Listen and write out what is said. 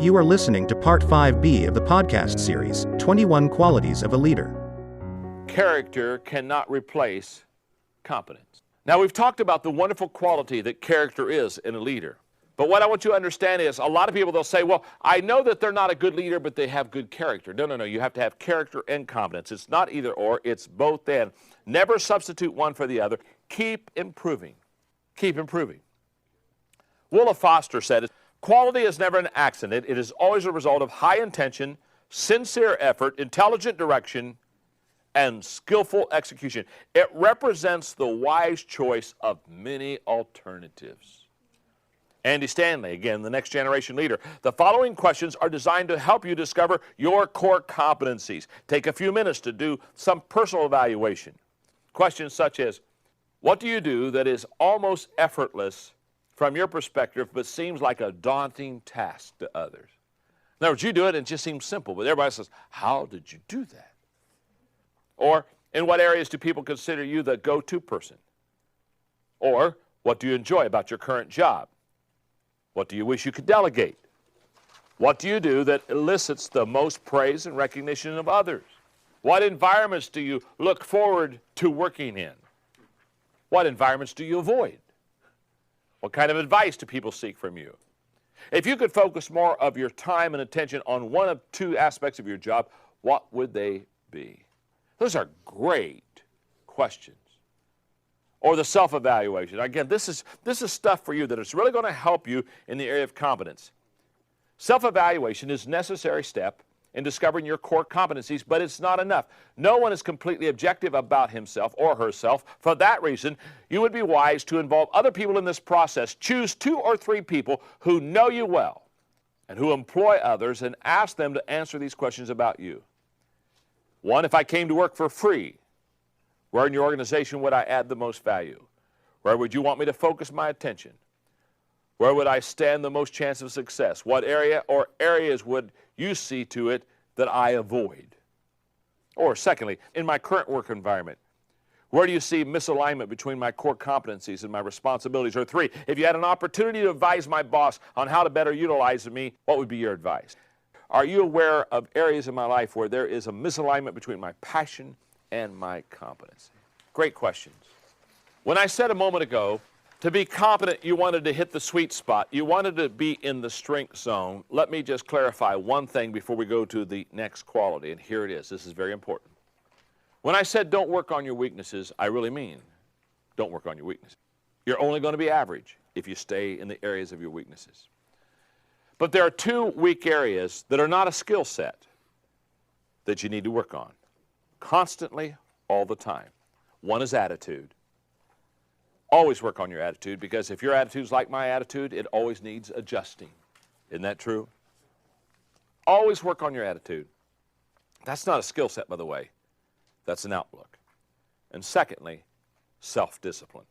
You are listening to Part 5B of the podcast series, 21 Qualities of a Leader. Character cannot replace competence. Now, we've talked about the wonderful quality that character is in a leader. But what I want you to understand is a lot of people, they'll say, well, I know that they're not a good leader, but they have good character. No. You have to have character and competence. It's not either or. It's both and. Never substitute one for the other. Keep improving. Keep improving. Willa Foster said, quality is never an accident. It is always a result of high intention, sincere effort, intelligent direction, and skillful execution. It represents the wise choice of many alternatives. Andy Stanley, again, the next generation leader. The following questions are designed to help you discover your core competencies. Take a few minutes to do some personal evaluation. Questions such as, what do you do that is almost effortless from your perspective, but seems like a daunting task to others? In other words, you do it and it just seems simple, but everybody says, how did you do that? Or, in what areas do people consider you the go-to person? Or, what do you enjoy about your current job? What do you wish you could delegate? What do you do that elicits the most praise and recognition of others? What environments do you look forward to working in? What environments do you avoid? What kind of advice do people seek from you? If you could focus more of your time and attention on one of two aspects of your job, what would they be? Those are great questions. Or the self-evaluation. Again, this is stuff for you that is really going to help you in the area of competence. Self-evaluation is a necessary step in discovering your core competencies, but it's not enough. No one is completely objective about himself or herself. For that reason, you would be wise to involve other people in this process. Choose 2 or 3 people who know you well and who employ others and ask them to answer these questions about you. 1, if I came to work for free, where in your organization would I add the most value? Where would you want me to focus my attention? Where would I stand the most chance of success? What area or areas would you see to it that I avoid? Or secondly, in my current work environment, where do you see misalignment between my core competencies and my responsibilities? Or 3, if you had an opportunity to advise my boss on how to better utilize me, what would be your advice? Are you aware of areas in my life where there is a misalignment between my passion and my competency? Great questions. When I said a moment ago, to be competent, you wanted to hit the sweet spot. You wanted to be in the strength zone. Let me just clarify one thing before we go to the next quality, and here it is. This is very important. When I said don't work on your weaknesses, I really mean don't work on your weaknesses. You're only going to be average if you stay in the areas of your weaknesses. But there are 2 weak areas that are not a skill set that you need to work on constantly, all the time. 1 is attitude. Always work on your attitude, because if your attitude's like my attitude, it always needs adjusting. Isn't that true? Always work on your attitude. That's not a skill set, by the way. That's an outlook. And secondly, self-discipline.